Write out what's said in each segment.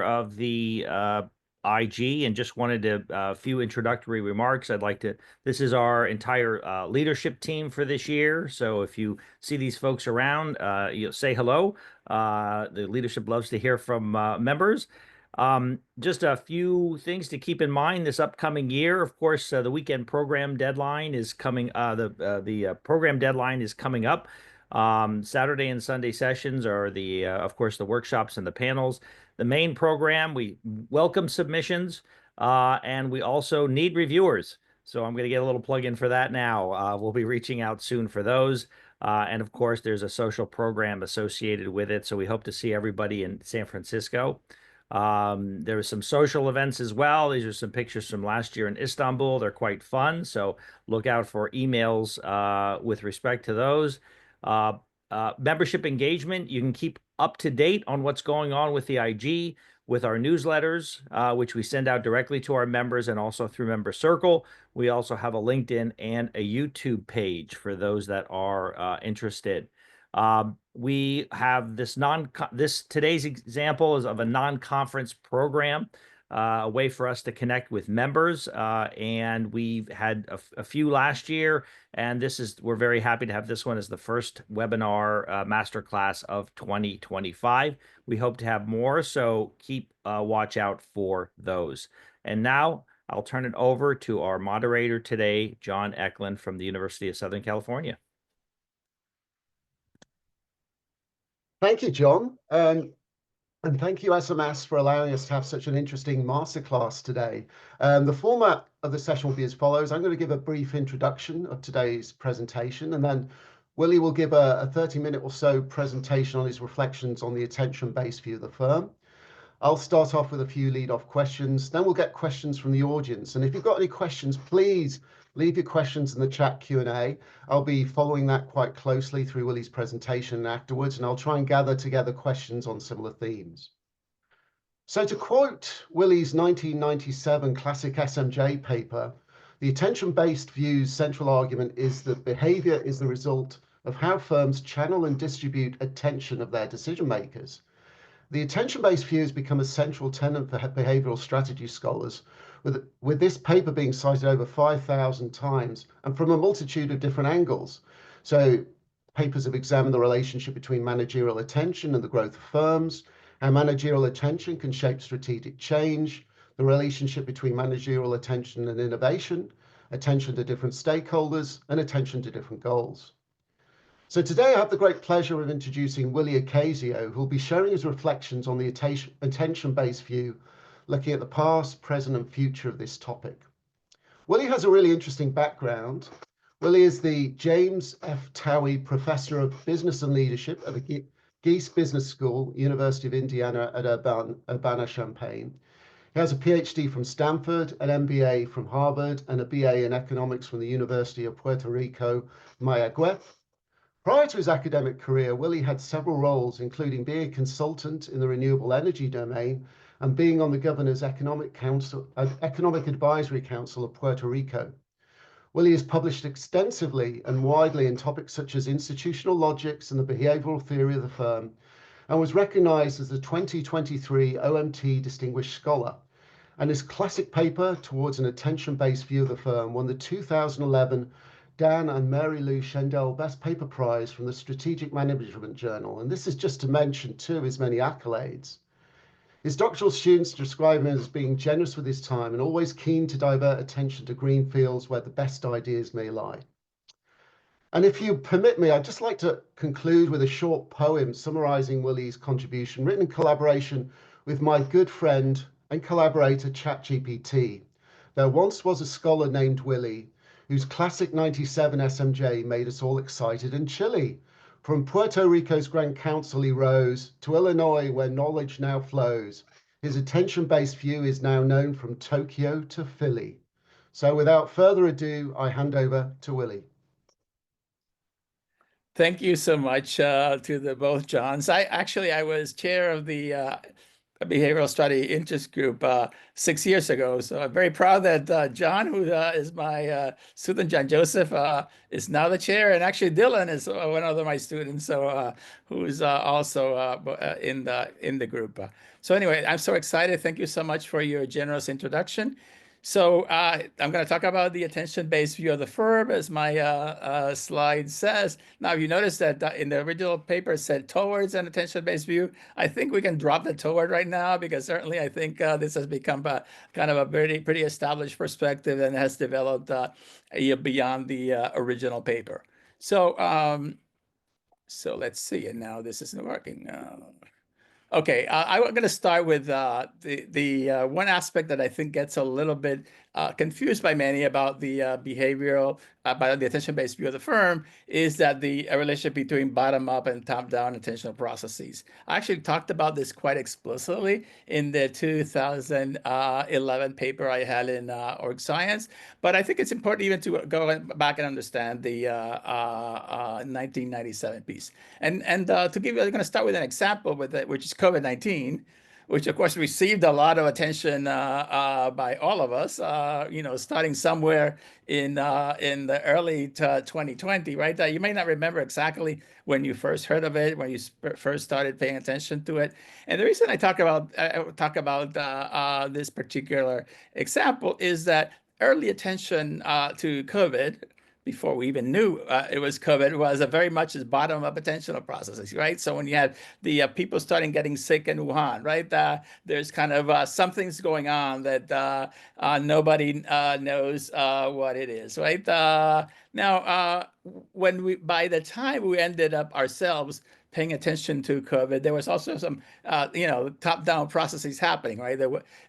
of the IG and just wanted a few introductory remarks. This is our entire leadership team for this year. So if you see these folks around, you'll say hello. The leadership loves to hear from members. Just a few things to keep in mind this upcoming year. Of course, the weekend program deadline is coming. The program deadline is coming up. Saturday and Sunday sessions are of course, the workshops and the panels. The main program, we welcome submissions, and we also need reviewers. So I'm going to get a little plug in for that now. We'll be reaching out soon for those. And of course, there's a social program associated with it. So we hope to see everybody in San Francisco. There are some social events as well. These are some pictures from last year in Istanbul. They're quite fun. So look out for emails with respect to those. Membership engagement, you can keep up to date on what's going on with the IG, with our newsletters, which we send out directly to our members and also through Member Circle. We also have a LinkedIn and a YouTube page for those that are interested. We have today's example is of a non-conference program, a way for us to connect with members. And we've had a few last year, and we're very happy to have this one as the first webinar masterclass of 2025. We hope to have more, so keep watch out for those. And now I'll turn it over to our moderator today, John Eklund from the University of Southern California. Thank you, John. And thank you, SMS, for allowing us to have such an interesting masterclass today. The format of the session will be as follows. I'm going to give a brief introduction of today's presentation, and then Willie will give a 30-minute or so presentation on his reflections on the attention-based view of the firm. I'll start off with a few lead-off questions, then we'll get questions from the audience. And if you've got any questions, please leave your questions in the chat Q&A. I'll be following that quite closely through Willie's presentation afterwards, and I'll try and gather together questions on similar themes. So to quote Willie's 1997 classic SMJ paper, the attention-based view's central argument is that behavior is the result of how firms channel and distribute attention of their decision makers. The attention-based view has become a central tenet for behavioral strategy scholars, with this paper being cited over 5,000 times and from a multitude of different angles. So papers have examined the relationship between managerial attention and the growth of firms, how managerial attention can shape strategic change, the relationship between managerial attention and innovation, attention to different stakeholders, and attention to different goals. So today I have the great pleasure of introducing Willie Ocasio, who will be sharing his reflections on the attention-based view, looking at the past, present, and future of this topic. Willie has a really interesting background. Willie is the James F. Towie Professor of Business and Leadership at the Geese Business School, University of Indiana at Urbana-Champaign. He has a PhD from Stanford, an MBA from Harvard, and a BA in economics from the University of Puerto Rico, Mayagüez. Prior to his academic career, Willie had several roles, including being a consultant in the renewable energy domain and being on the governor's Economic Advisory Council of Puerto Rico. Willie has published extensively and widely in topics such as institutional logics and the behavioral theory of the firm, and was recognized as the 2023 OMT Distinguished Scholar. And his classic paper, Towards an Attention-Based View of the Firm, won the 2011 Dan and Mary Lou Shendell Best Paper Prize from the Strategic Management Journal. And this is just to mention two of his many accolades. His doctoral students describe him as being generous with his time and always keen to divert attention to green fields where the best ideas may lie. And if you permit me, I'd just like to conclude with a short poem summarizing Willie's contribution, written in collaboration with my good friend and collaborator, ChatGPT. There once was a scholar named Willie, whose classic 97 SMJ made us all excited and chilly. From Puerto Rico's Grand Council he rose, to Illinois where knowledge now flows. His attention-based view is now known from Tokyo to Philly. So without further ado, I hand over to Willie. Thank you so much to the both Johns. I was chair of the behavioral study interest group 6 years ago. So I'm very proud that John, who is my student, John Joseph, is now the chair, and actually Dylan is one of my students, so who's also in the group. So anyway, I'm so excited. Thank you so much for your generous introduction. So I'm going to talk about the attention-based view of the firm, as my slide says. Now, you notice that in the original paper it said towards an attention-based view. I think we can drop the toward right now, because certainly I think this has become kind of a pretty established perspective and has developed beyond the original paper. So so let's see. And now this isn't working. Okay, I'm going to start with the one aspect that I think gets a little bit confused by many about the behavioral, by the attention-based view of the firm, is that the relationship between bottom-up and top-down attentional processes. I actually talked about this quite explicitly in the 2011 paper I had in Org Science, but I think it's important even to go back and understand the 1997 piece. And to give you, I'm going to start with an example with it, which is COVID-19, which of course received a lot of attention by all of us, starting somewhere in the early 2020, right? You may not remember exactly when you first heard of it, when you first started paying attention to it. And the reason I talk about this particular example is that early attention to COVID, before we even knew it was COVID, was a very much as bottom-up attentional processes, right? So when you had the people starting getting sick in Wuhan, right? There's kind of something's going on that nobody knows what it is, right? Now, by the time we ended up ourselves paying attention to COVID, there was also some, top-down processes happening, right?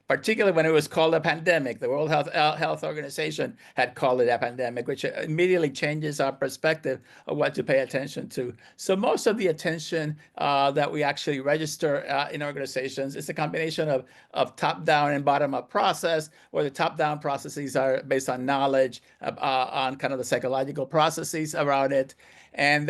Particularly when it was called a pandemic. The World Health Organization had called it a pandemic, which immediately changes our perspective of what to pay attention to. So most of the attention that we actually register in organizations is a combination of top-down and bottom-up process, where the top-down processes are based on knowledge, on kind of the psychological processes around it. And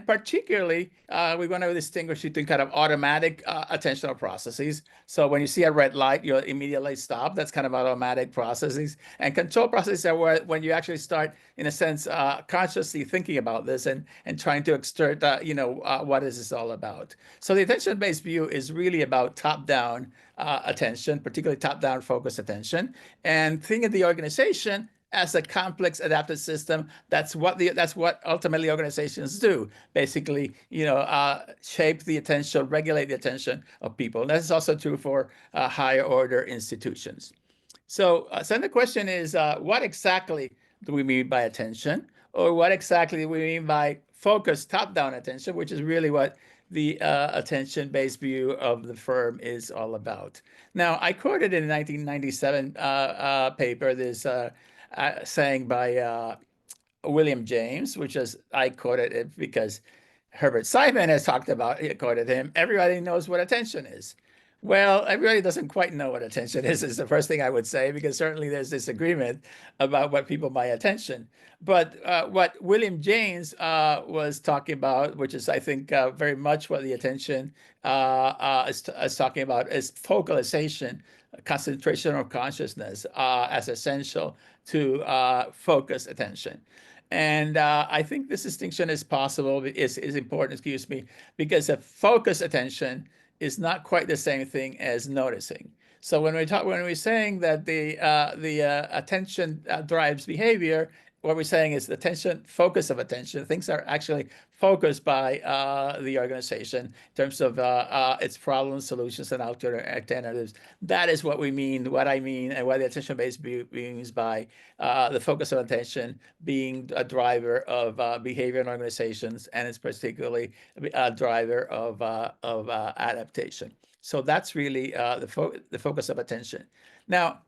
particularly, we're going to distinguish between kind of automatic attentional processes. So when you see a red light, you'll immediately stop. That's kind of automatic processes. And control processes are when you actually start, in a sense, consciously thinking about this and trying to exert, what is this all about? So the attention-based view is really about top-down attention, particularly top-down focused attention. And think of the organization as a complex adaptive system. That's what ultimately organizations do. Basically, shape the attention, regulate the attention of people. And that's also true for higher order institutions. So the question is, what exactly do we mean by attention? Or what exactly do we mean by focused top-down attention, which is really what the attention-based view of the firm is all about. Now, I quoted in the 1997 paper this saying by William James, which is, I quoted it because Herbert Simon has talked about, he quoted him, everybody knows what attention is. Well, everybody doesn't quite know what attention is the first thing I would say, because certainly there's disagreement about what people by attention. But what William James was talking about, which is, I think, very much what the attention is talking about, is focalization, concentration of consciousness as essential to focus attention. And I think this distinction is possible, is important, excuse me, because a focused attention is not quite the same thing as noticing. So when we're saying that the attention drives behavior, what we're saying is the attention, focus of attention, things are actually focused by the organization in terms of its problems, solutions, and alternatives. That is what we mean, what I mean, and what the attention-based view means by the focus of attention being a driver of behavior in organizations, and it's particularly a driver of adaptation. So that's really the focus of attention. Now,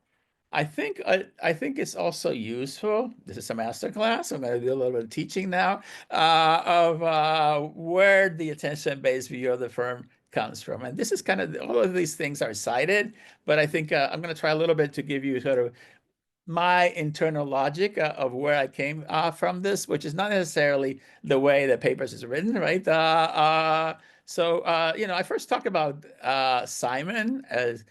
I think it's also useful. This is a masterclass. I'm going to do a little bit of teaching now of where the attention-based view of the firm comes from. And this is kind of, all of these things are cited, but I think I'm going to try a little bit to give you sort of my internal logic of where I came from this, which is not necessarily the way the papers is written, right? So, I first talked about Simon as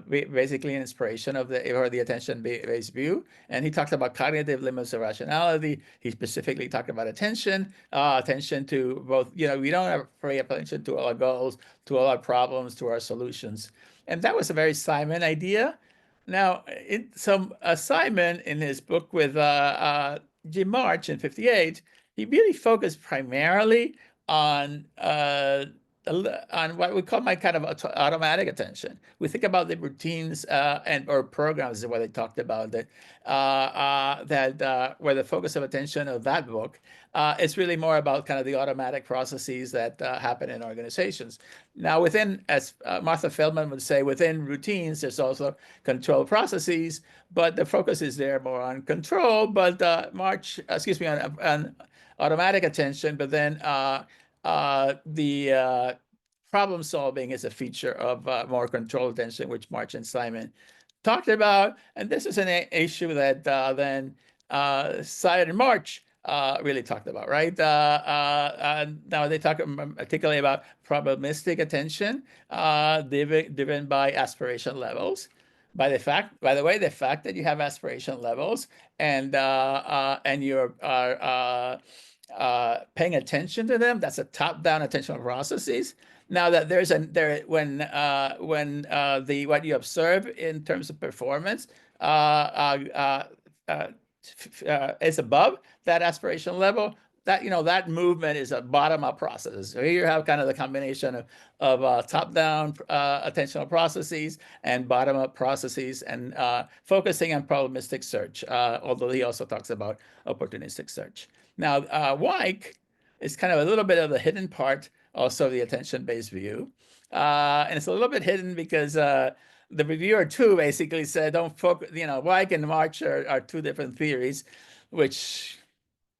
basically an inspiration of the attention-based view, and he talked about cognitive limits of rationality. He specifically talked about attention to both. We don't have to pay attention to all our goals, to all our problems, to our solutions, and that was a very Simon idea. Now, Simon, in his book with Jim March in '58, he really focused primarily on what we call my kind of automatic attention. We think about the routines or programs is what they talked about that where the focus of attention of that book is really more about kind of the automatic processes that happen in organizations. Now, as Martha Feldman would say, within routines, there's also control processes, but the focus is there more on control, but on automatic attention, but then the problem solving is a feature of more controlled attention, which March and Simon talked about. And this is an issue that then Simon and March really talked about, right? Now they talk particularly about probabilistic attention driven by aspiration levels. By the way, the fact that you have aspiration levels and you're paying attention to them, that's a top-down attentional processes. Now that what you observe in terms of performance is above that aspiration level, that movement is a bottom-up process. So here you have kind of the combination of top-down attentional processes and bottom-up processes, and focusing on probabilistic search, although he also talks about opportunistic search. Now, Weick is kind of a little bit of the hidden part also of the attention-based view. And it's a little bit hidden because the reviewer too basically said, don't focus, Weick and March are two different theories, which,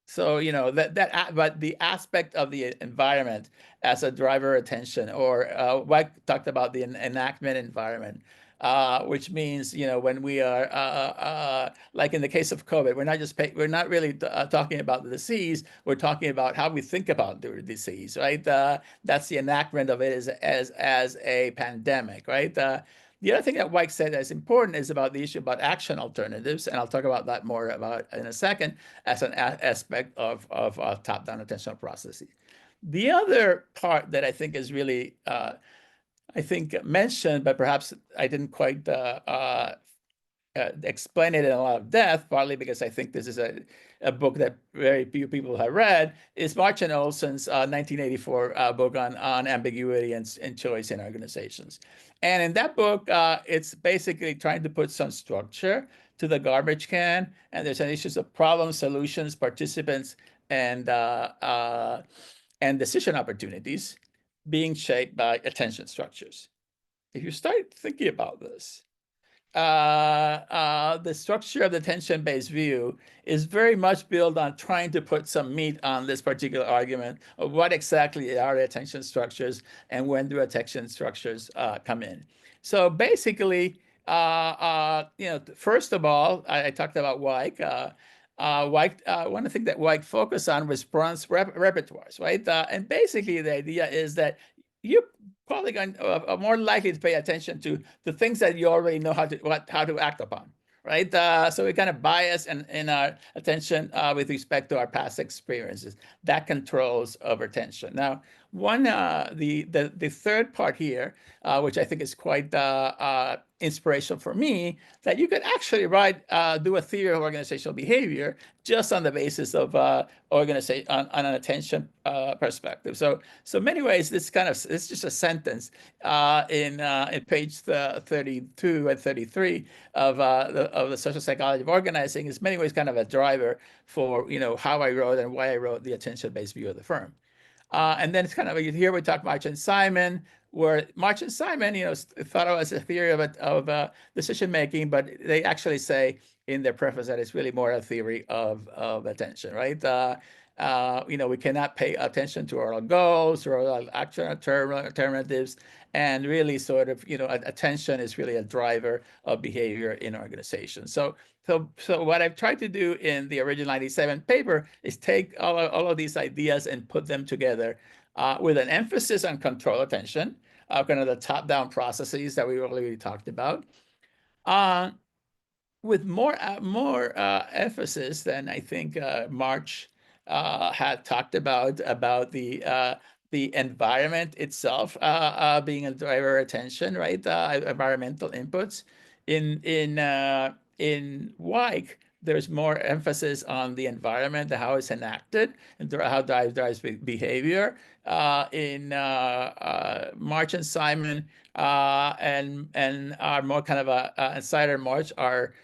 so, but the aspect of the environment as a driver attention, or Weick talked about the enactment environment, which means, when we are, like in the case of COVID, we're not really talking about the disease, we're talking about how we think about the disease, right? That's the enactment of it as a pandemic, right? The other thing that Weick said that's important is about the issue about action alternatives, and I'll talk about that more in a second as an aspect of top-down attentional processes. The other part that I think is really mentioned, but perhaps I didn't quite explain it in a lot of depth, partly because I think this is a book that very few people have read, is March and Olson's 1984 book on ambiguity and choice in organizations. And in that book, it's basically trying to put some structure to the garbage can, and there's an issues of problems, solutions, participants, and decision opportunities being shaped by attention structures. If you start thinking about this, the structure of the attention-based view is very much built on trying to put some meat on this particular argument of what exactly are the attention structures and when do attention structures come in. So basically, first of all, I talked about Weick. One of the things that Weick focused on was bronze repertoires, right? And basically, the idea is that you're probably going more likely to pay attention to the things that you already know how to act upon, right? So we kind of bias in our attention with respect to our past experiences. That controls our attention. Now, the third part here, which I think is quite inspirational for me, that you could actually do a theory of organizational behavior just on the basis of organization on an attention perspective. So many ways, it's just a sentence in page 32 and 33 of the social psychology of organizing is many ways kind of a driver for how I wrote and why I wrote the attention-based view of the firm. And then it's kind of here we talk March and Simon, where March and Simon, thought of as a theory of decision making, but they actually say in their preface that it's really more a theory of attention, right? We cannot pay attention to our goals or our action alternatives, and really sort of attention is really a driver of behavior in organizations. So what I've tried to do in the original '97 paper is take all of these ideas and put them together with an emphasis on control attention, kind of the top-down processes that we already talked about, with more emphasis than I think March had talked about the environment itself being a driver of attention, right? Environmental inputs. In Weick, there's more emphasis on the environment, how it's enacted, and how it drives behavior. In March and Simon, and are more kind of a Cider March are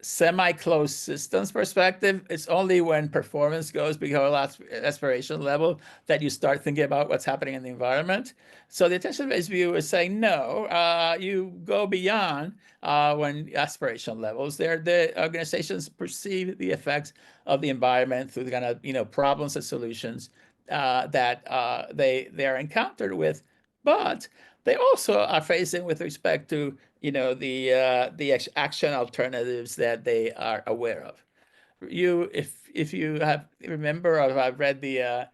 semi-closed systems perspective. It's only when performance goes below aspiration level that you start thinking about what's happening in the environment. So the attention-based view is saying, no, you go beyond when aspiration levels. The organizations perceive the effects of the environment through the kind of problems and solutions that they're encountered with, but they also are facing with respect to the action alternatives that they are aware of. If you remember or have read the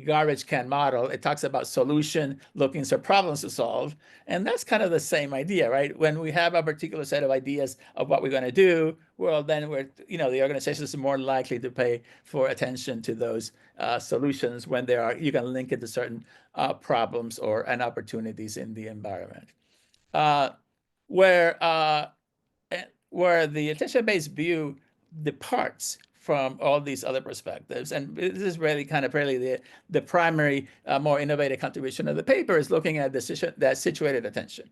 garbage can model, it talks about solution looking for problems to solve, and that's kind of the same idea, right? When we have a particular set of ideas of what we're going to do, well, then the organization is more likely to pay for attention to those solutions when you can link it to certain problems and opportunities in the environment. Where the attention-based view departs from all these other perspectives, and this is really the primary, more innovative contribution of the paper, is looking at that situated attention,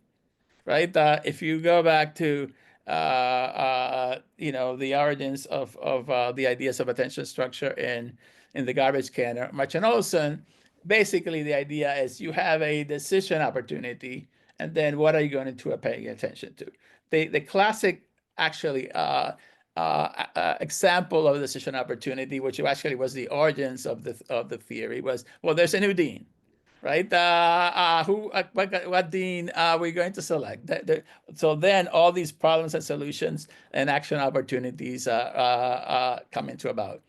right? If you go back to the origins of the ideas of attention structure in the garbage can, March and Olson, basically the idea is you have a decision opportunity, and then what are you going to pay attention to? The classic actually example of decision opportunity, which actually was the origins of the theory, was, well, there's a new dean, right? What dean are we going to select? So then all these problems and solutions and action opportunities come into about.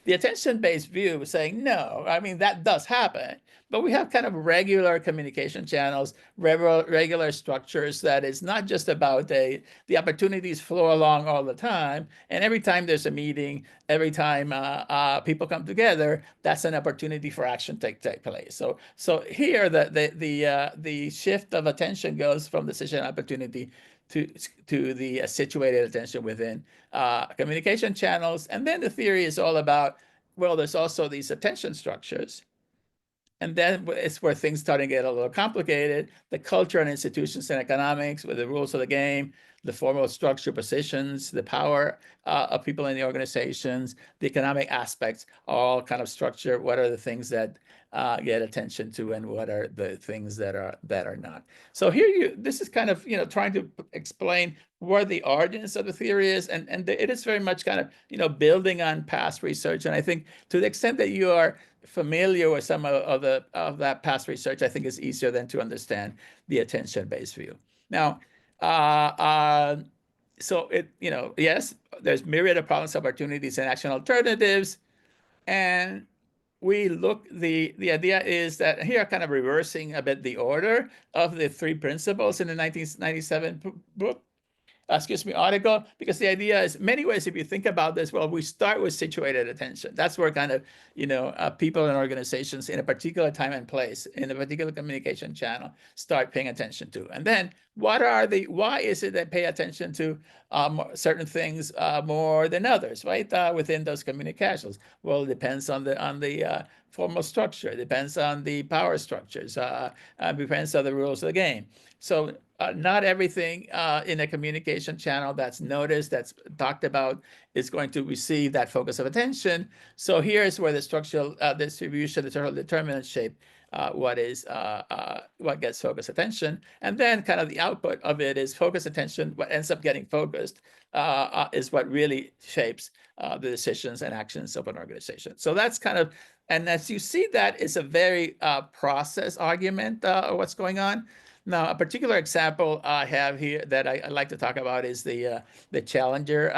The attention-based view is saying, no, I mean, that does happen, but we have kind of regular communication channels, regular structures that is not just about the opportunities flow along all the time, and every time there's a meeting, every time people come together, that's an opportunity for action take place. So here the shift of attention goes from decision opportunity to the situated attention within communication channels. And then the theory is all about, well, there's also these attention structures. And then it's where things start to get a little complicated. The culture and institutions and economics, with the rules of the game, the formal structure, positions, the power of people in the organizations, the economic aspects, all kind of structure. What are the things that get attention to, and what are the things that are not? So here this is kind of trying to explain where the origins of the theory is, and it is very much kind of building on past research. And I think to the extent that you are familiar with some of that past research, I think it's easier then to understand the attention-based view. Now, so yes, there's myriad of problems, opportunities, and action alternatives, and the idea is that here kind of reversing a bit the order of the three principles in the 1997 book. Article, because the idea is, many ways, if you think about this, well, we start with situated attention. That's where kind of, people and organizations in a particular time and place, in a particular communication channel, start paying attention to. And then why is it they pay attention to certain things more than others, right? Within those communications? Well, it depends on the formal structure, it depends on the power structures, depends on the rules of the game. So not everything in a communication channel that's noticed, that's talked about, is going to receive that focus of attention. So here's where the structural distribution, the structural determinants shape what gets focused attention. And then kind of the output of it is focused attention. What ends up getting focused is what really shapes the decisions and actions of an organization. So that's kind of, and as you see, that is a very process argument of what's going on. Now, a particular example I have here that I like to talk about is the Challenger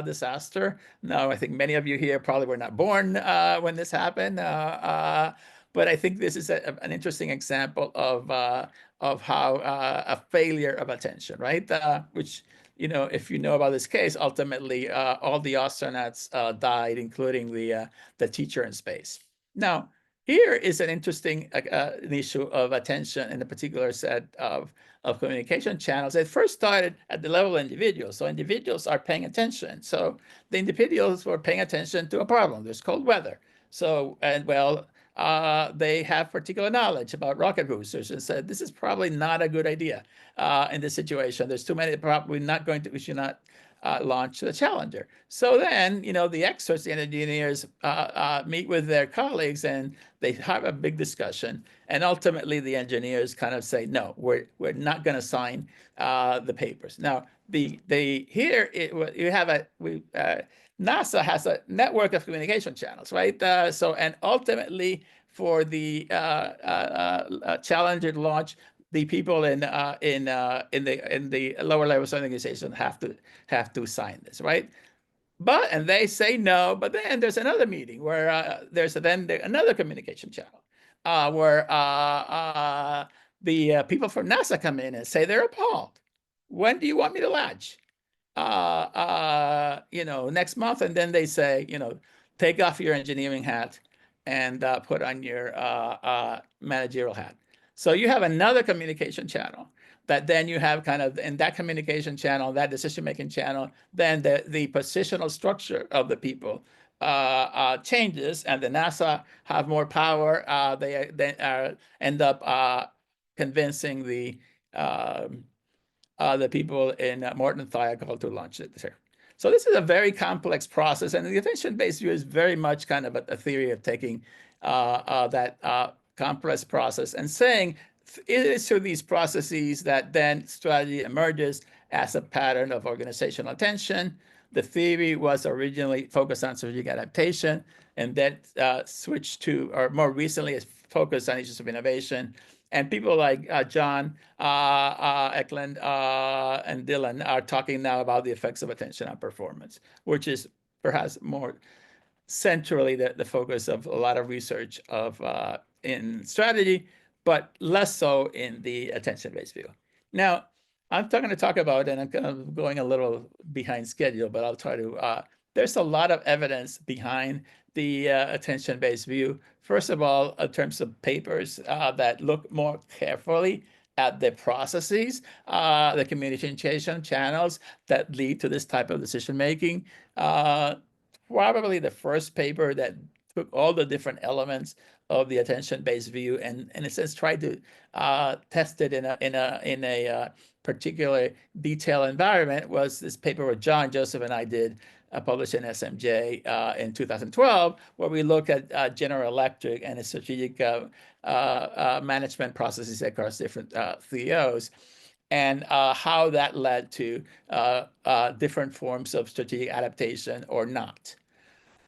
disaster. Now, I think many of you here probably were not born when this happened, but I think this is an interesting example of how a failure of attention, right? Which, if you know about this case, ultimately all the astronauts died, including the teacher in space. Now, here is an interesting an issue of attention in a particular set of communication channels. It first started at the level of individuals. So individuals are paying attention. So the individuals were paying attention to a problem. There's cold weather. So, and well, they have particular knowledge about rocket boosters and said, this is probably not a good idea in this situation. There's too many, probably not going to, we should not launch the Challenger. So then, the experts, the engineers meet with their colleagues and they have a big discussion. And ultimately the engineers kind of say, no, we're not going to sign the papers. Now, NASA has a network of communication channels, right? And ultimately for the Challenger launch, the people in the lower levels of the organization have to sign this, right? And they say no, but then there's another meeting where there's another communication channel where the people from NASA come in and say they're appalled. When do you want me to launch? Next month. And then they say, take off your engineering hat and put on your managerial hat. So you have another communication channel that then you have kind of in that communication channel, that decision-making channel, then the positional structure of the people changes, and the NASA have more power. They end up convincing the people in Morton Thiokol to launch it there. So this is a very complex process, and the attention-based view is very much kind of a theory of taking that complex process and saying it is through these processes that then strategy emerges as a pattern of organizational attention. The theory was originally focused on strategic adaptation, and then switched to, or more recently, is focused on issues of innovation. And people like John, Eklund, and Dylan are talking now about the effects of attention on performance, which is perhaps more centrally the focus of a lot of research in strategy, but less so in the attention-based view. Now, I'm going to talk about, and I'm kind of going a little behind schedule, but I'll try to, there's a lot of evidence behind the attention-based view. First of all, in terms of papers that look more carefully at the processes, the communication channels that lead to this type of decision-making. Probably the first paper that took all the different elements of the attention-based view and in a sense tried to test it in a particular detailed environment was this paper where John, Joseph, and I did published in SMJ in 2012, where we look at General Electric and its strategic management processes across different CEOs, and how that led to different forms of strategic adaptation or not.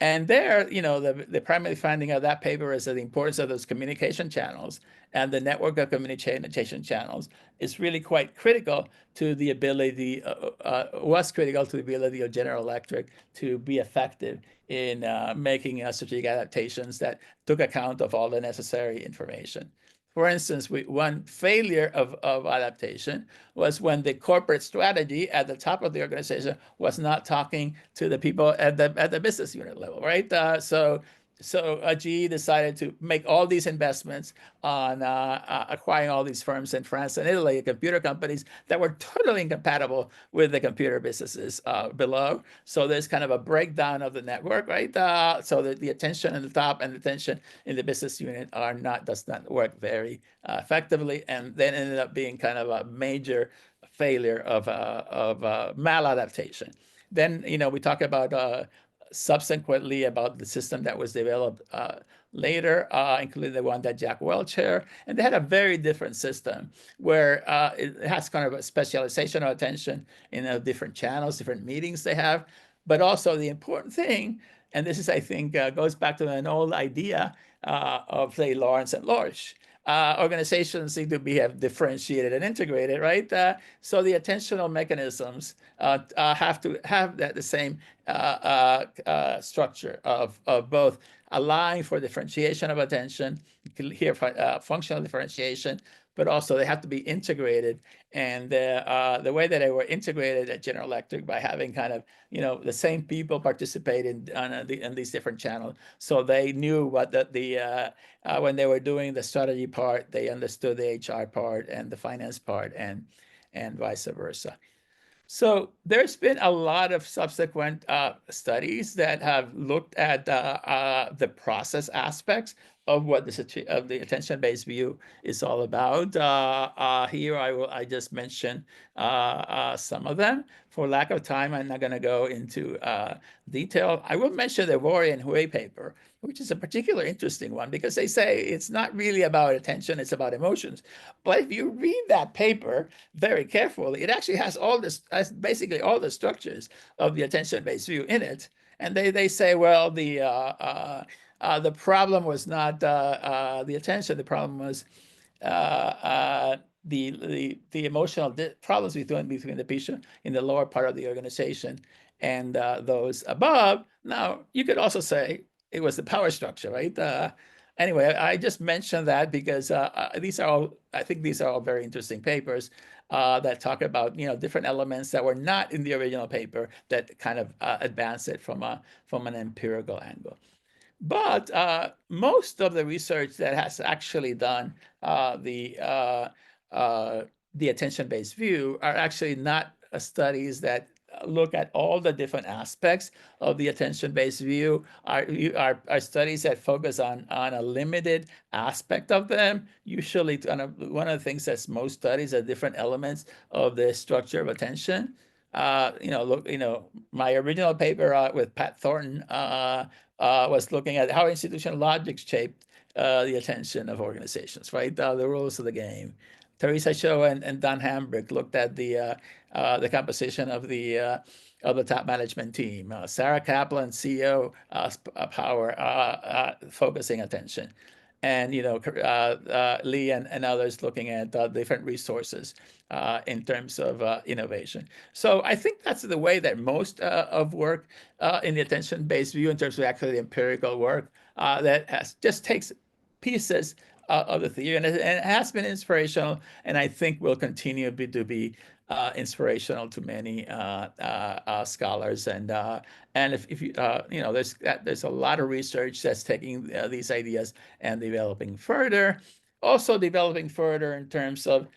And there, the primary finding of that paper is that the importance of those communication channels and the network of communication channels is really quite critical to the ability, was critical to the ability of General Electric to be effective in making strategic adaptations that took account of all the necessary information. For instance, one failure of adaptation was when the corporate strategy at the top of the organization was not talking to the people at the business unit level, right? So GE decided to make all these investments on acquiring all these firms in France and Italy, computer companies that were totally incompatible with the computer businesses below. So there's kind of a breakdown of the network, right? So the attention in the top and the attention in the business unit does not work very effectively, and then ended up being kind of a major failure of maladaptation. Then we talk about subsequently about the system that was developed later, including the one that Jack Welch here. And they had a very different system where it has kind of a specialization of attention in different channels, different meetings they have. But also the important thing, and this is, I think, goes back to an old idea of, say, Lawrence and Lorsch, organizations need to have differentiated and integrated, right? So the attentional mechanisms have to have the same structure of both allowing for differentiation of attention, here functional differentiation, but also they have to be integrated. And the way that they were integrated at General Electric by having kind of, the same people participate in these different channels. So they knew what when they were doing the strategy part, they understood the HR part and the finance part, and vice versa. So there's been a lot of subsequent studies that have looked at the process aspects of what the attention-based view is all about. Here I just mention some of them. For lack of time, I'm not going to go into detail. I will mention the Rory and Hui paper, which is a particularly interesting one because they say it's not really about attention, it's about emotions. But if you read that paper very carefully, it actually has basically all the structures of the attention-based view in it. And they say, well, the problem was not the attention, the problem was the emotional problems between the people in the lower part of the organization and those above. Now, you could also say it was the power structure, right? Anyway, I just mentioned that because I think these are all very interesting papers that talk about different elements that were not in the original paper that kind of advance it from an empirical angle. But most of the research that has actually done the attention-based view are actually not studies that look at all the different aspects of the attention-based view, are studies that focus on a limited aspect of them. Usually, one of the things that's most studies are different elements of the structure of attention. My original paper with Pat Thornton was looking at how institutional logic shaped the attention of organizations, right? The rules of the game. Teresa Cho and Don Hambrick looked at the composition of the top management team. Sarah Kaplan, CEO, Power, focusing attention. And Lee and others looking at different resources in terms of innovation. So I think that's the way that most of work in the attention-based view, in terms of actually the empirical work, that just takes pieces of the theory, and it has been inspirational, and I think will continue to be inspirational to many scholars. And if you there's a lot of research that's taking these ideas and developing further, also developing further in terms of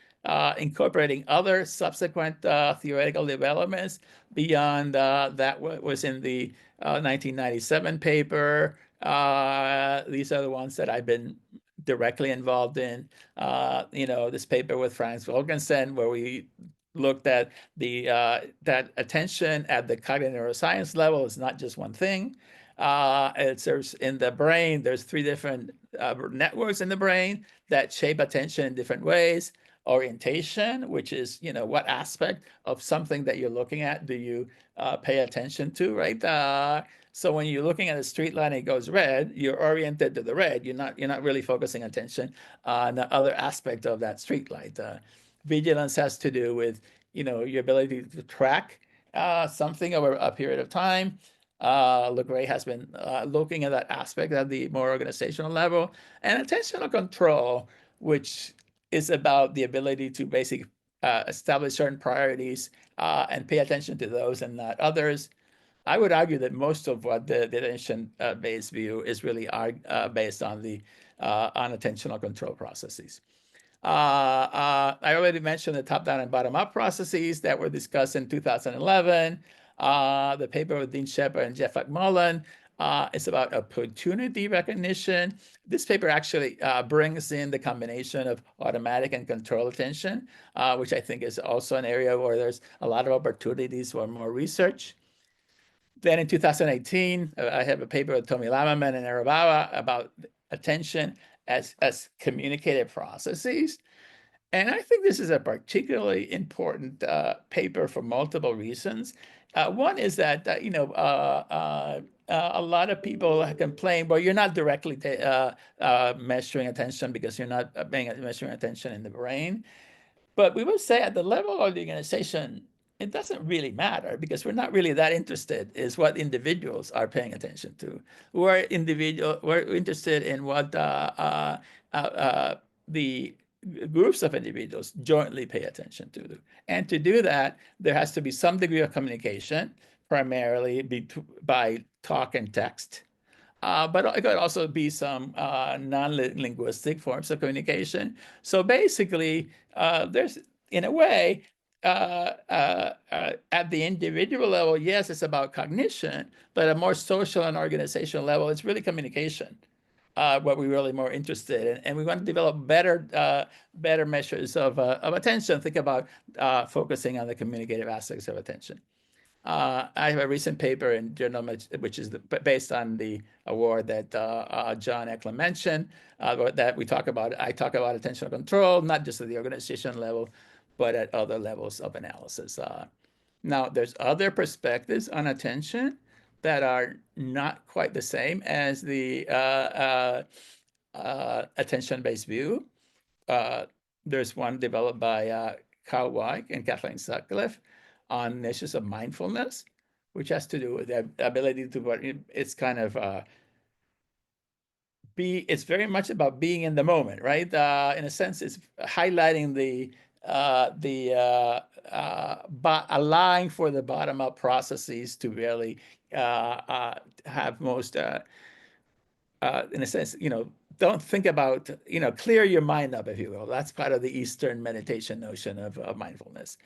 incorporating other subsequent theoretical developments beyond that was in the 1997 paper. These are the ones that I've been directly involved in. This paper with Franz Wilkinson, where we looked at that attention at the cognitive neuroscience level is not just one thing. There's in the brain, there's 3 different networks in the brain that shape attention in different ways. Orientation, which is, what aspect of something that you're looking at do you pay attention to, right? So when you're looking at a street light and it goes red, you're oriented to the red. You're not really focusing attention on the other aspect of that street light. Vigilance has to do with, your ability to track something over a period of time. LeGray has been looking at that aspect at the more organizational level. And attentional control, which is about the ability to basically establish certain priorities and pay attention to those and not others. I would argue that most of what the attention-based view is really based on on attentional control processes. I already mentioned the top-down and bottom-up processes that were discussed in 2011. The paper with Dean Shepard and Jeff McMullen is about opportunity recognition. This paper actually brings in the combination of automatic and control attention, which I think is also an area where there's a lot of opportunities for more research. Then in 2018, I have a paper with Tomi Lammerman and Arabawa about attention as communicated processes. And I think this is a particularly important paper for multiple reasons. One is that, a lot of people complain, well, you're not directly measuring attention because you're not measuring attention in the brain. But we would say at the level of the organization, it doesn't really matter because we're not really that interested is what individuals are paying attention to. We're interested in what the groups of individuals jointly pay attention to. And to do that, there has to be some degree of communication, primarily by talk and text. But it could also be some non-linguistic forms of communication. So basically, there's, in a way, at the individual level, yes, it's about cognition, but at a more social and organizational level, it's really communication. What we're really more interested in, and we want to develop better measures of attention. Think about focusing on the communicative aspects of attention. I have a recent paper in Journal, which is based on the award that John Eklund mentioned, that we talk about. I talk about attentional control, not just at the organization level, but at other levels of analysis. Now, there's other perspectives on attention that are not quite the same as the attention-based view. There's one developed by Carl Weick and Kathleen Sutcliffe on issues of mindfulness, which has to do with the ability to, it's kind of it's very much about being in the moment, right? In a sense, it's highlighting allowing for the bottom-up processes to really have most, in a sense, don't think about, clear your mind up, if you will. That's part of the Eastern meditation notion of mindfulness.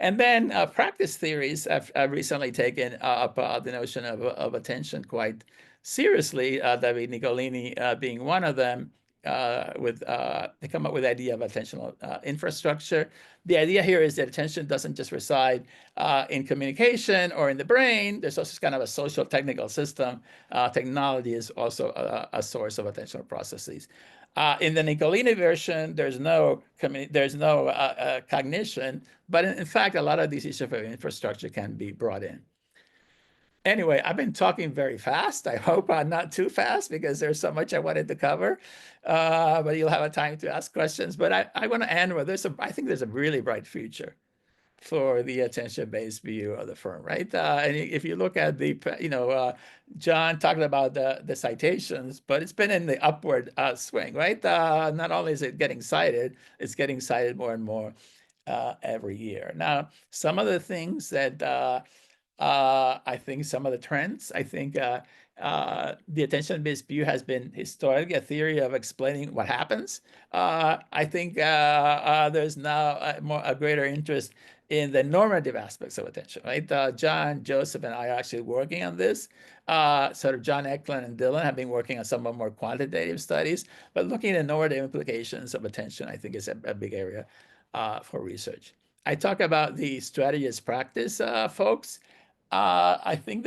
And then practice theories have recently taken up the notion of attention quite seriously, David Nicolini being one of them. They come up with the idea of attentional infrastructure. The idea here is that attention doesn't just reside in communication or in the brain. There's also kind of a social technical system. Technology is also a source of attentional processes. In the Nicolini version, there's no cognition, but in fact, a lot of these issues of infrastructure can be brought in. Anyway, I've been talking very fast. I hope I'm not too fast because there's so much I wanted to cover, but you'll have a time to ask questions. But I want to end with this. I think there's a really bright future for the attention-based view of the firm, right? And if you look at the, John talked about the citations, but it's been in the upward swing, right? Not only is it getting cited, it's getting cited more and more every year. Now, some of the things that I think some of the trends, I think the attention-based view has been historically a theory of explaining what happens. I think there's now a greater interest in the normative aspects of attention, right? John, Joseph, and I are actually working on this. Sort of John Eklund and Dylan have been working on some of more quantitative studies, but looking at normative implications of attention, I think, is a big area for research. I talk about the strategy as practice, folks. I think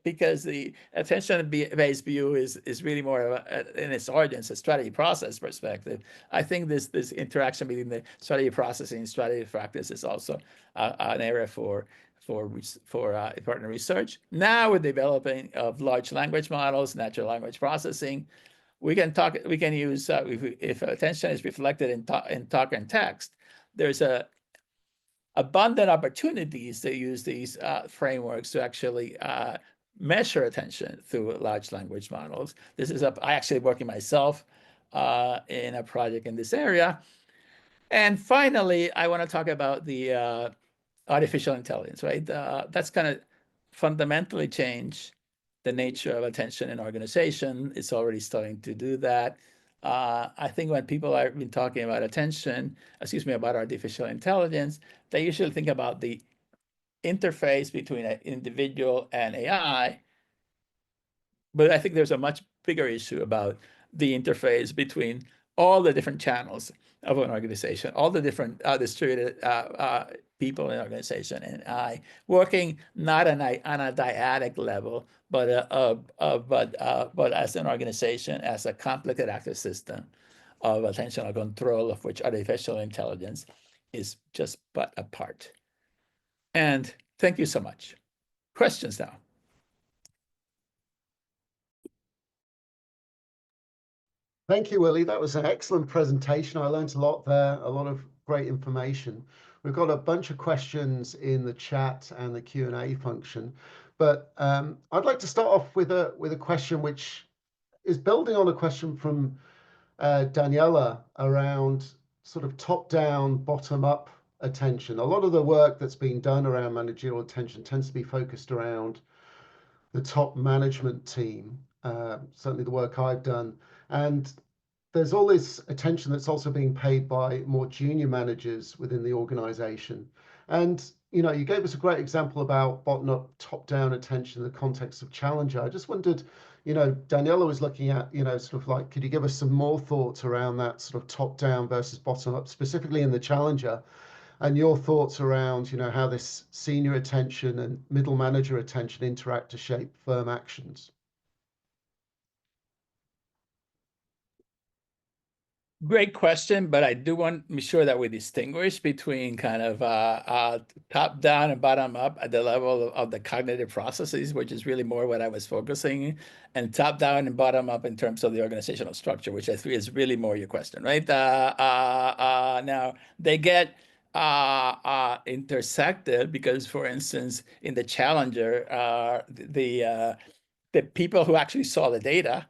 because the attention-based view is really more of in its origins, a strategy process perspective. I think this interaction between the strategy processing and strategy practice is also an area for important research. Now, with developing of large language models, natural language processing, we can use if attention is reflected in talk and text. There's abundant opportunities to use these frameworks to actually measure attention through large language models. This is I actually working myself in a project in this area. And finally, I want to talk about the artificial intelligence, right? That's going to fundamentally change the nature of attention in organization. It's already starting to do that. I think when people have been talking about about artificial intelligence, they usually think about the interface between an individual and AI. But I think there's a much bigger issue about the interface between all the different channels of an organization, all the different distributed people in an organization, and I working not on a dyadic level, but as an organization, as a complicated active system of attentional control, of which artificial intelligence is just but a part. And thank you so much. Questions now? Thank you, Willie. That was an excellent presentation. I learned a lot there, a lot of great information. We've got a bunch of questions in the chat and the Q&A function, but I'd like to start off with a question which is building on a question from Daniela around sort of top-down, bottom-up attention. A lot of the work that's being done around managerial attention tends to be focused around the top management team, certainly the work I've done. And there's all this attention that's also being paid by more junior managers within the organization. And you gave us a great example about bottom-up, top-down attention in the context of Challenger. I just wondered, Daniela was looking at, sort of like, could you give us some more thoughts around that sort of top-down versus bottom-up, specifically in the Challenger, and your thoughts around, how this senior attention and middle manager attention interact to shape firm actions? Great question, but I do want to be sure that we distinguish between kind of top down and bottom up at the level of the cognitive processes, which is really more what I was focusing, and top down and bottom up in terms of the organizational structure, which I think is really more your question, right? Now they get intersected because, for instance, in the Challenger, the people who actually saw the data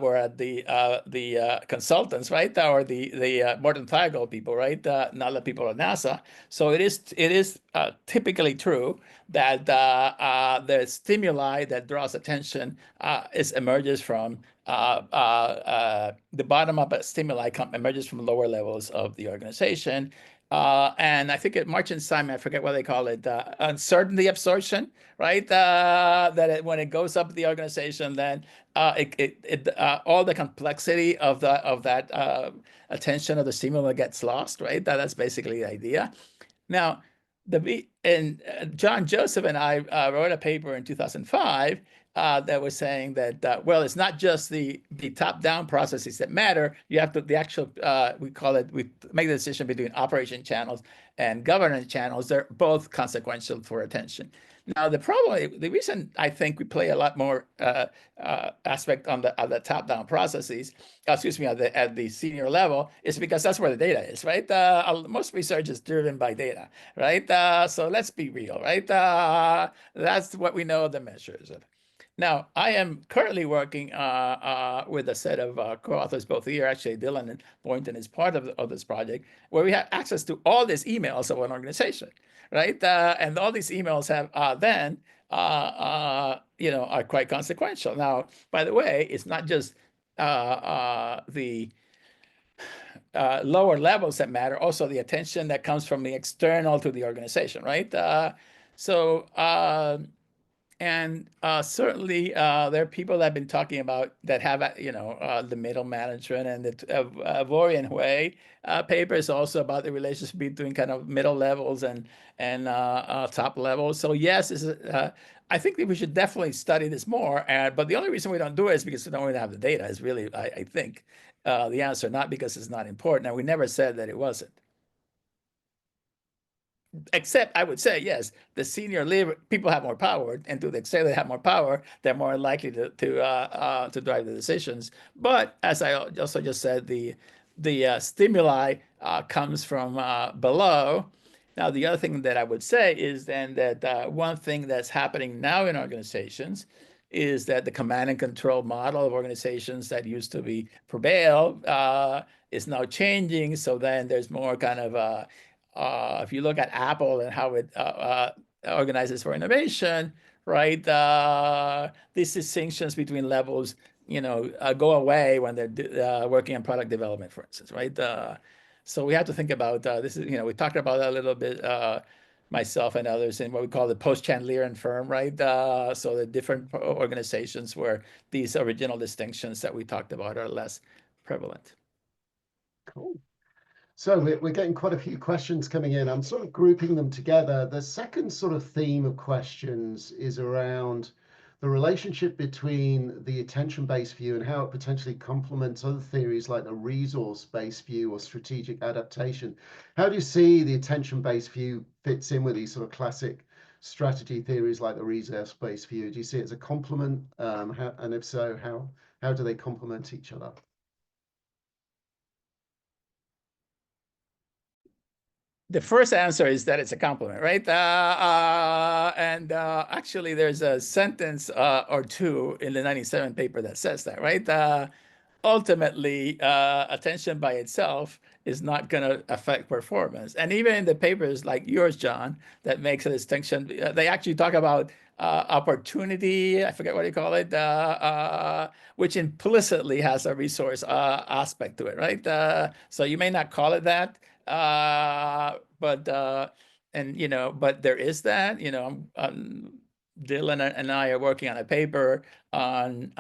were the consultants, right, or the Morton Thagel people, right, not the people at NASA. So it is typically true that the stimuli that draws attention emerges from the bottom up stimuli emerges from lower levels of the organization. And I think at March Simon, I forget what they call it, uncertainty absorption, right? When it goes up the organization, then all the complexity of that attention of the stimuli gets lost, right? That's basically the idea. Now, John Joseph and I wrote a paper in 2005 that was saying that well, it's not just the top-down processes that matter. You have to we make the decision between operation channels and governance channels. They're both consequential for attention. Now, the reason I think we play a lot more aspect on the top-down processes, excuse me, at the senior level, is because that's where the data is, right? Most research is driven by data, right? So let's be real, right? That's what we know the measures of. Now, I am currently working with a set of co-authors, both here, actually, Dylan and Boynton is part of this project, where we have access to all these emails of an organization, right? And all these emails have are quite consequential. Now, by the way, it's not just the lower levels that matter, also the attention that comes from the external to the organization, right? And certainly, there are people that have been talking about that have, the middle management, and the Vorian Way papers also about the relationship between kind of middle levels and top levels. So yes, I think that we should definitely study this more. But the only reason we don't do it is because we don't really have the data. Is really, I think, the answer, not because it's not important. And we never said that it wasn't. Except I would say, yes, the senior people have more power, and to the extent they have more power, they're more likely to drive the decisions. But as I also just said, the stimuli comes from below. Now, the other thing that I would say is then that one thing that's happening now in organizations is that the command and control model of organizations that used to prevail is now changing. So then there's more kind of if you look at Apple and how it organizes for innovation, right? These distinctions between levels, go away when they're working on product development, for instance, right? So we have to think about this. We talked about that a little bit, myself and others, in what we call the post-Chandlerian firm, right? So the different organizations where these original distinctions that we talked about are less prevalent. Cool. So we're getting quite a few questions coming in. I'm sort of grouping them together. The second sort of theme of questions is around the relationship between the attention-based view and how it potentially complements other theories like the resource-based view or strategic adaptation. How do you see the attention-based view fits in with these sort of classic strategy theories like the resource-based view? Do you see it as a complement? And if so, how do they complement each other? the first answer is that it's a compliment, right? Actually, there's a sentence or two in the 97 paper that says that, right? Ultimately, attention by itself is not going to affect performance. And even in the papers like yours, John, that makes a distinction, they actually talk about opportunity, I forget what you call it, which implicitly has a resource aspect to it, right? So you may not call it that, but there is that, Dylan and I are working on a paper on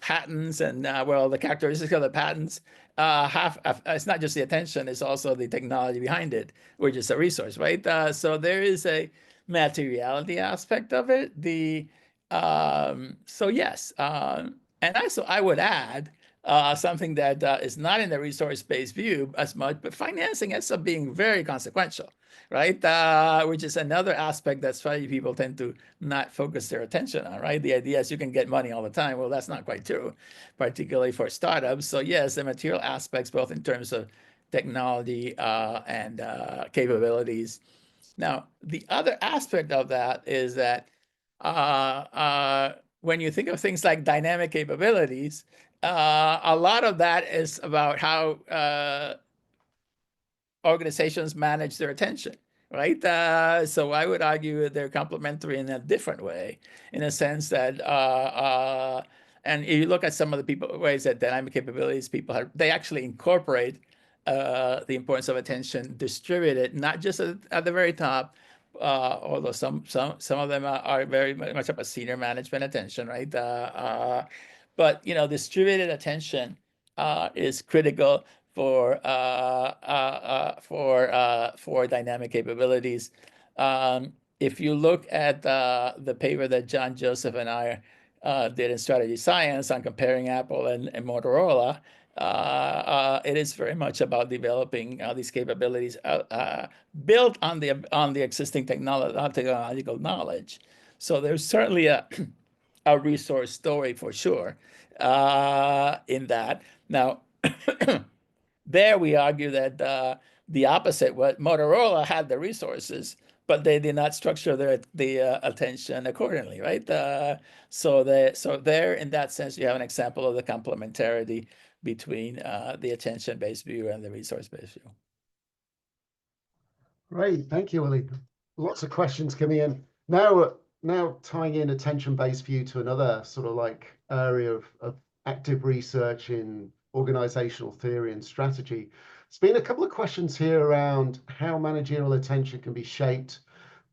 patents, and well, the characteristics of the patents it's not just the attention, it's also the technology behind it, which is a resource, right? So there is a materiality aspect of it. So yes, and also I would add something that is not in the resource-based view as much, but financing ends up being very consequential, right? Which is another aspect that's why people tend to not focus their attention on, right? The idea is you can get money all the time. Well, that's not quite true, particularly for startups. So yes, the material aspects, both in terms of technology and capabilities. Now, the other aspect of that is that when you think of things like dynamic capabilities, a lot of that is about how organizations manage their attention, right? So I would argue they're complementary in a different way, in a sense that, and you look at some of the ways that dynamic capabilities people have, they actually incorporate the importance of attention, distribute it, not just at the very top, although some of them are very much up a senior management attention, right? But distributed attention is critical for dynamic capabilities. If you look at the paper that John Joseph and I did in Strategy Science on comparing Apple and Motorola, it is very much about developing these capabilities built on the existing technological knowledge. So there's certainly a resource story for sure in that. Now, there we argue that the opposite, what Motorola had the resources, but they did not structure the attention accordingly, right? So there, in that sense, you have an example of the complementarity between the attention-based view and the resource-based view. Great, thank you, Willie. Lots of questions coming in. Now tying in attention-based view to another sort of like area of active research in organizational theory and strategy. There's been a couple of questions here around how managerial attention can be shaped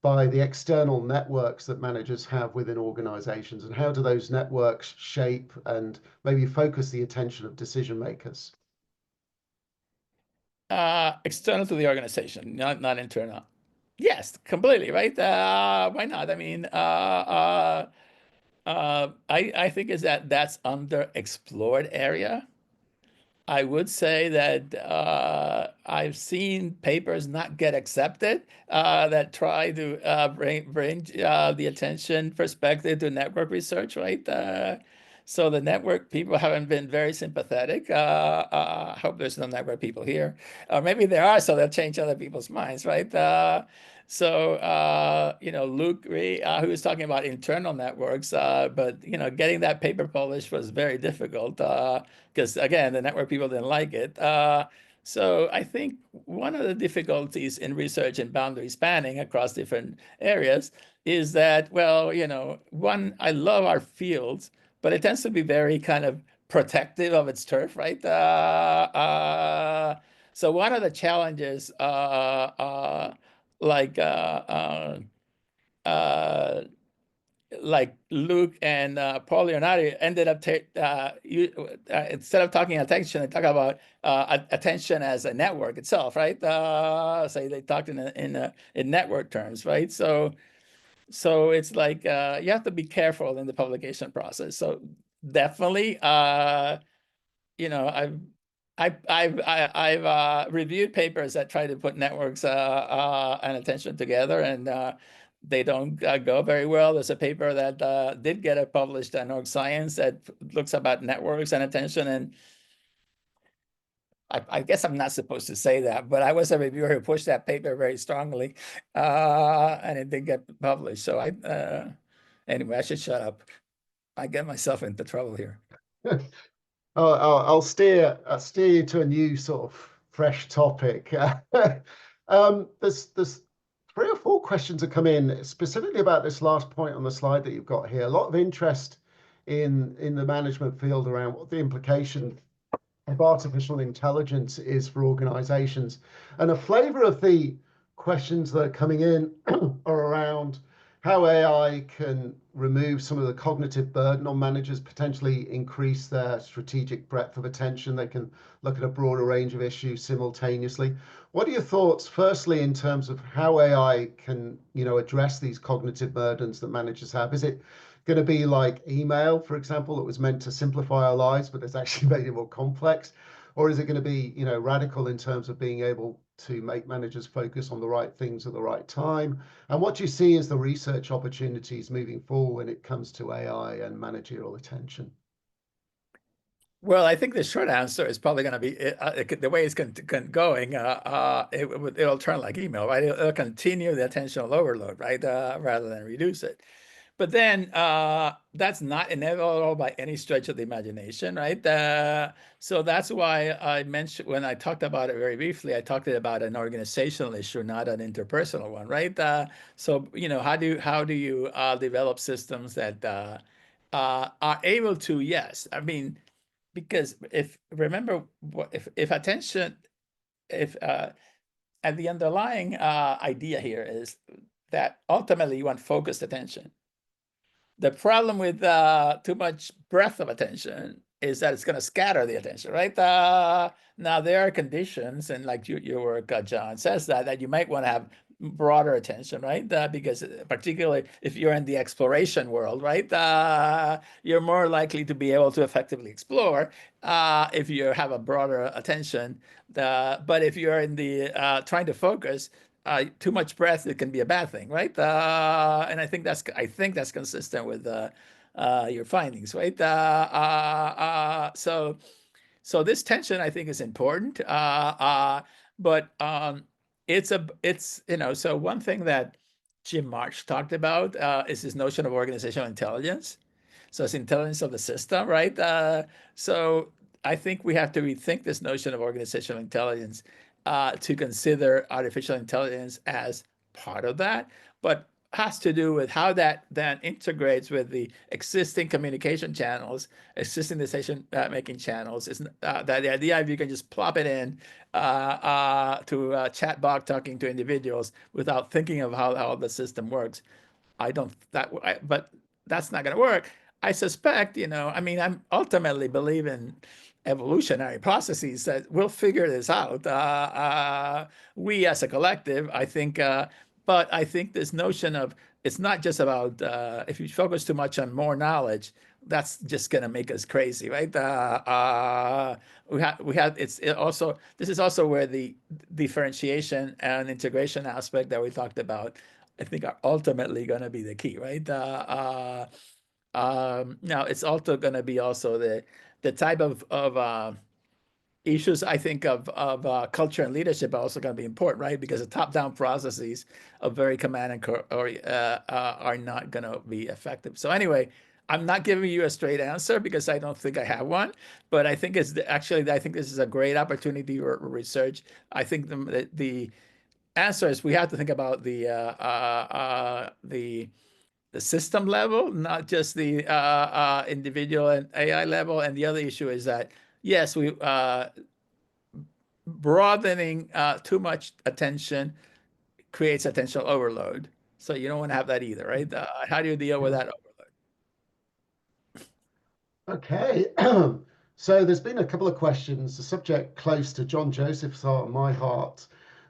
by the external networks that managers have within organizations, and how do those networks shape and maybe focus the attention of decision makers? External to the organization, not internal. Yes, completely, right? Why not? I mean, I think that's underexplored area. I would say that I've seen papers not get accepted that try to bring the attention perspective to network research, right? So the network people haven't been very sympathetic. I hope there's no network people here. Or maybe there are, so they'll change other people's minds, right? Luke, who was talking about internal networks, but getting that paper published was very difficult because again, the network people didn't like it. So I think one of the difficulties in research and boundary spanning across different areas is that, well, one, I love our fields, but it tends to be very kind of protective of its turf, right? So one of the challenges, like Luke and Paul Leonardi ended up instead of talking attention, they talk about attention as a network itself, right? So they talked in network terms, right? So it's like you have to be careful in the publication process. So definitely, I've reviewed papers that try to put networks and attention together, and they don't go very well. There's a paper that did get published on Org Science that looks about networks and attention, and I guess I'm not supposed to say that, but I was a reviewer who pushed that paper very strongly, and it didn't get published. So anyway, I should shut up. I get myself into trouble here. I'll steer you to a new sort of fresh topic. There's 3 or 4 questions that come in specifically about this last point on the slide that you've got here. A lot of interest in the management field around what the implication of artificial intelligence is for organizations. And a flavor of the questions that are coming in are around how AI can remove some of the cognitive burden on managers, potentially increase their strategic breadth of attention. They can look at a broader range of issues simultaneously. What are your thoughts, firstly, in terms of how AI can, address these cognitive burdens that managers have? Is it going to be like email, for example, that was meant to simplify our lives, but it's actually made it more complex? Or is it going to be, radical in terms of being able to make managers focus on the right things at the right time? And what do you see as the research opportunities moving forward when it comes to AI and managerial attention? Well, I think the short answer is probably going to be the way it's going. It'll turn like email, right? It'll continue the attentional overload, right, rather than reduce it. But then that's not inevitable by any stretch of the imagination, right? So that's why I mentioned, when I talked about it very briefly, I talked about an organizational issue, not an interpersonal one, right? So how do you develop systems that are able to, yes, I mean, because if attention, and the underlying idea here is that ultimately you want focused attention. The problem with too much breadth of attention is that it's going to scatter the attention, right? Now there are conditions, and like your work, John, says that you might want to have broader attention, right? Because particularly if you're in the exploration world, right? You're more likely to be able to effectively explore if you have a broader attention. But if you're in the trying to focus, too much breadth, it can be a bad thing, right? And I think that's consistent with your findings, right? So this tension, I think, is important. But so one thing that Jim March talked about is this notion of organizational intelligence. So it's intelligence of the system, right? So I think we have to rethink this notion of organizational intelligence to consider artificial intelligence as part of that, but has to do with how that then integrates with the existing communication channels, existing decision-making channels. Is that the idea if you can just plop it in to a chat bot talking to individuals without thinking of how the system works? But that's not going to work. I suspect, I mean, I'm ultimately believe in evolutionary processes that we'll figure this out. We as a collective, I think, but I think this notion of it's not just about if you focus too much on more knowledge, that's just going to make us crazy, right? This is also where the differentiation and integration aspect that we talked about, I think, are ultimately going to be the key, right? Now it's also going to be also the type of issues, I think, of culture and leadership are also going to be important, right? Because the top-down processes of very command and are not going to be effective. So anyway, I'm not giving you a straight answer because I don't think I have one, but I think I think this is a great opportunity for research. I think the answer is we have to think about the system level, not just the individual and AI level. And the other issue is that, yes, we broadening too much attention creates attentional overload. So you don't want to have that either, right? How do you deal with that overload? Okay. So there's been a couple of questions. The subject close to John Joseph's heart and my heart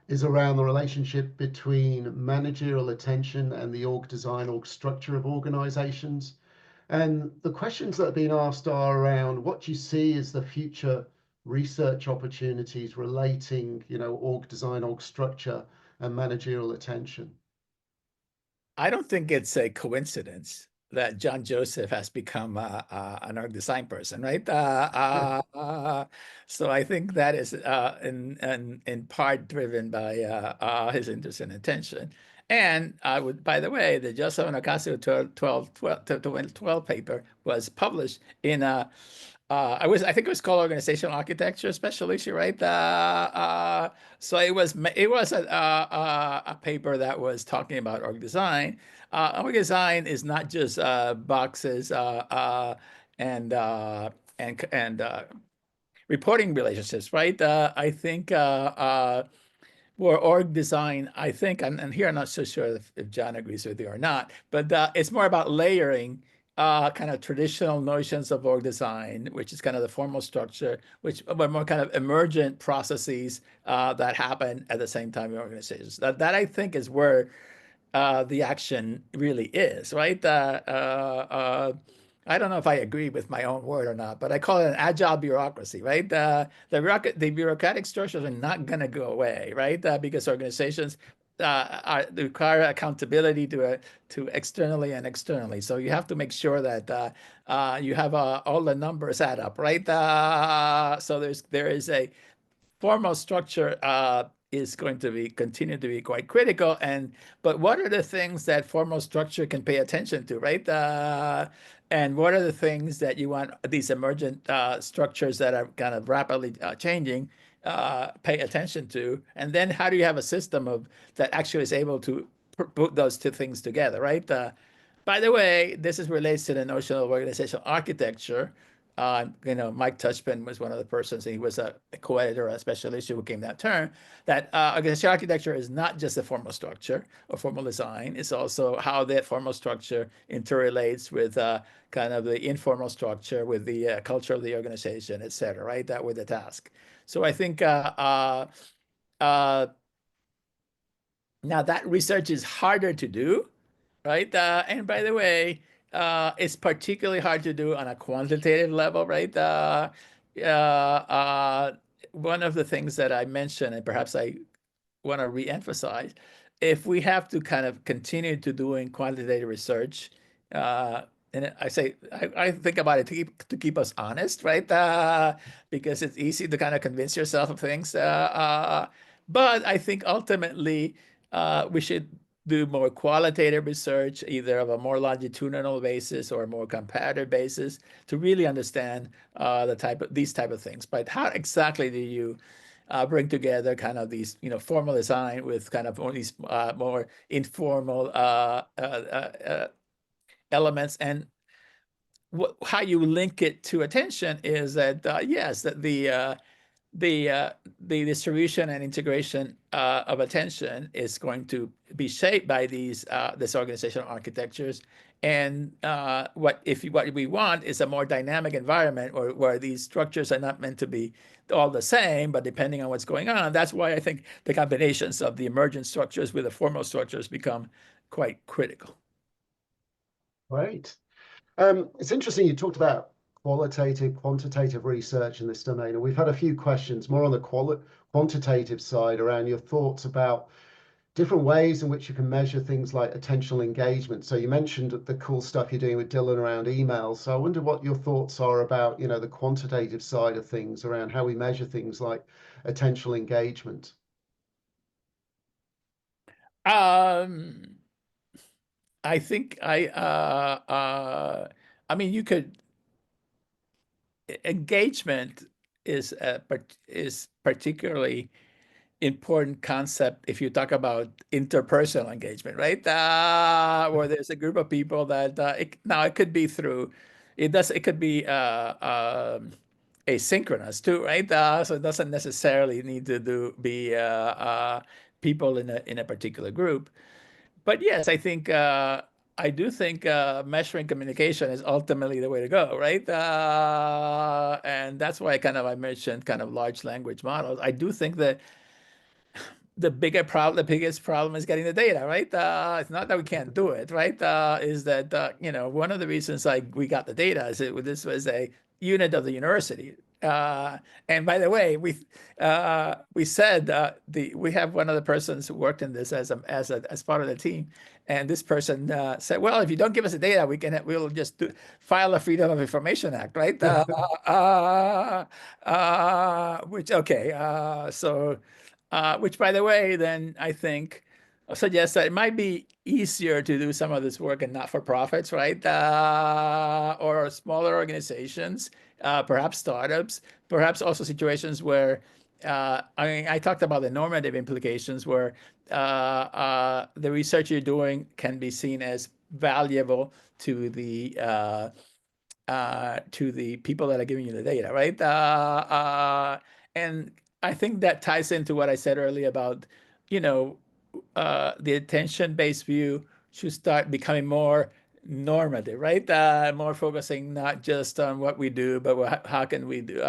is around the relationship between managerial attention and the org design, org structure of organizations. And the questions that have been asked are around what you see as the future research opportunities relating, org design, org structure, and managerial attention. I don't think it's a coincidence that John Joseph has become an org design person, right? So I think that is in part driven by his interest and attention. And I would, by the way, the Joseph and Ocasio 12 paper was published in I think it was called Organizational Architecture Special Issue, right? So it was a paper that was talking about org design. Org design is not just boxes and reporting relationships, right? I think for org design, I think, and here I'm not so sure if John agrees with you or not, but it's more about layering kind of traditional notions of org design, which is kind of the formal structure, which are more kind of emergent processes that happen at the same time in organizations. That I think is where the action really is, right? I don't know if I agree with my own word or not, but I call it an agile bureaucracy, right? The bureaucratic structures are not going to go away, right? Because organizations require accountability to externally and externally. So you have to make sure that you have all the numbers add up, right? So there is a formal structure is going to continue to be quite critical. But what are the things that formal structure can pay attention to, right? And what are the things that you want these emergent structures that are kind of rapidly changing pay attention to? And then how do you have a system that actually is able to put those two things together, right? By the way, this relates to the notion of organizational architecture. Mike Tushman was one of the persons, and he was a co-editor of a special issue who came that term, that organizational architecture is not just a formal structure or formal design. It's also how that formal structure interrelates with kind of the informal structure, with the culture of the organization, et cetera, right? That with the task. So I think now that research is harder to do, right? And by the way, it's particularly hard to do on a quantitative level, right? One of the things that I mentioned, and perhaps I want to re-emphasize, if we have to kind of continue to doing quantitative research, and I think about it to keep us honest, right? Because it's easy to kind of convince yourself of things. But I think ultimately we should do more qualitative research, either of a more longitudinal basis or a more comparative basis, to really understand these type of things. But how exactly do you bring together kind of these, formal design with kind of all these more informal elements, and how you link it to attention is that yes, that the distribution and integration of attention is going to be shaped by these organizational architectures, and what we want is a more dynamic environment where these structures are not meant to be all the same, but depending on what's going on. That's why I think the combinations of the emergent structures with the formal structures become quite critical. Right. It's interesting you talked about qualitative, quantitative research in this domain, and we've had a few questions more on the quantitative side around your thoughts about different ways in which you can measure things like attentional engagement. So you mentioned the cool stuff you're doing with Dylan around emails. So I wonder what your thoughts are about, the quantitative side of things around how we measure things like attentional engagement. I think you could, engagement is particularly important concept if you talk about interpersonal engagement, right? Where there's a group of people that it could be through, it could be asynchronous too, right? So it doesn't necessarily need to be people in a particular group. But yes, I do think measuring communication is ultimately the way to go, right? And that's why I mentioned kind of large language models. I do think that the biggest problem is getting the data, right? It's not that we can't do it, right? Is that one of the reasons we got the data is this was a unit of the university, And by the way, we said we have one of the persons who worked in this as part of the team, and this person said, "Well, if you don't give us the data, we'll just file a Freedom of Information Act, right?" Which okay, which by the way, then I think suggests that it might be easier to do some of this work in not-for-profits, right? Or smaller organizations, perhaps startups, perhaps also situations where, I mean, I talked about the normative implications where the research you're doing can be seen as valuable to the people that are giving you the data, right? And I think that ties into what I said earlier about, you know, the attention-based view should start becoming more normative, right? More focusing not just on what we do, but how can we do,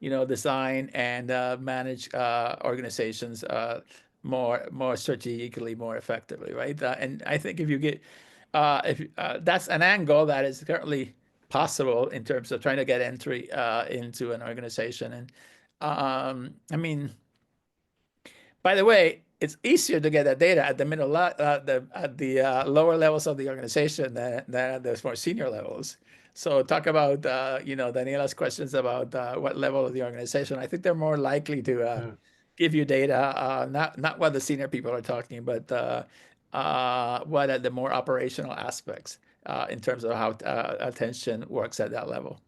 design and manage organizations more strategically, more effectively, right? And I think if you get if that's an angle that is currently possible in terms of trying to get entry into an organization. And I mean, by the way, it's easier to get that data at the lower levels of the organization than at the more senior levels. So talk about Daniela's questions about what level of the organization. I think they're more likely to give you data, not what the senior people are talking, but what are the more operational aspects in terms of how attention works at that level.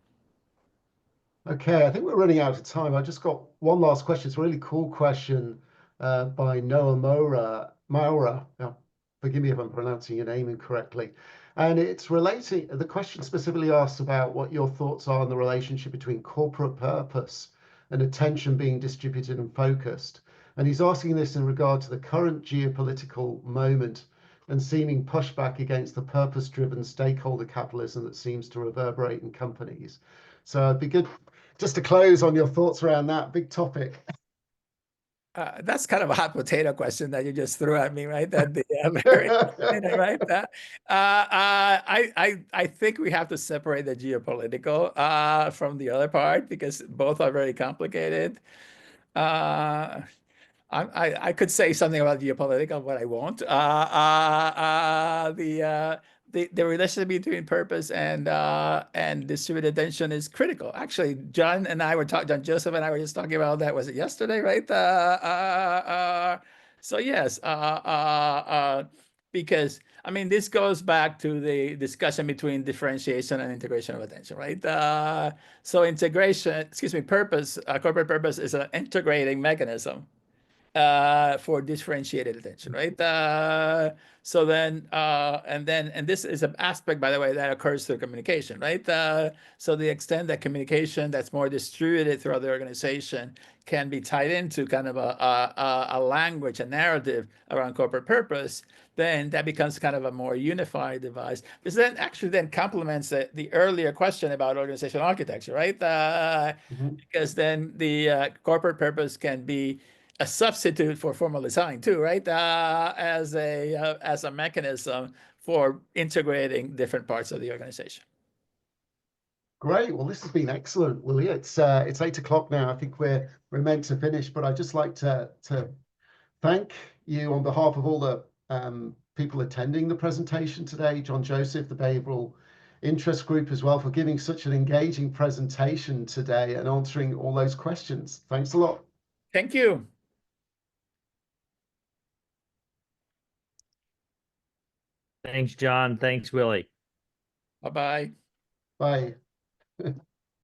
Okay, I think we're running out of time. I just got one last question. It's a really cool question by Noah Maura. Now, forgive me if I'm pronouncing your name incorrectly. And it's relating, the question specifically asks about what your thoughts are on the relationship between corporate purpose and attention being distributed and focused. And he's asking this in regard to the current geopolitical moment and seeming pushback against the purpose-driven stakeholder capitalism that seems to reverberate in companies. So it'd be good just to close on your thoughts around that big topic. That's kind of a hot potato question that you just threw at me, right? That very, right? I think we have to separate the geopolitical from the other part because both are very complicated. I could say something about geopolitical, but I won't. The relationship between purpose and distributed attention is critical. Actually, John Joseph and I were just talking about that. Was it yesterday, right? So yes, because I mean, this goes back to the discussion between differentiation and integration of attention, right? So purpose, corporate purpose is an integrating mechanism for differentiated attention, right? And this is an aspect, by the way, that occurs through communication, right? So the extent that communication that's more distributed throughout the organization can be tied into kind of a language, a narrative around corporate purpose, then that becomes kind of a more unified device. This then actually then complements the earlier question about organizational architecture, right? Because then the corporate purpose can be a substitute for formal design too, right? As a mechanism for integrating different parts of the organization. Great. Well, this has been excellent, Willie. It's 8 o'clock now. I think we're meant to finish, but I'd just like to thank you on behalf of all the people attending the presentation today, John Joseph, the Behavioral Interest Group as well, for giving such an engaging presentation today and answering all those questions. Thanks a lot. Thank you. Thanks, John. Thanks, Willie. Bye-bye. Bye.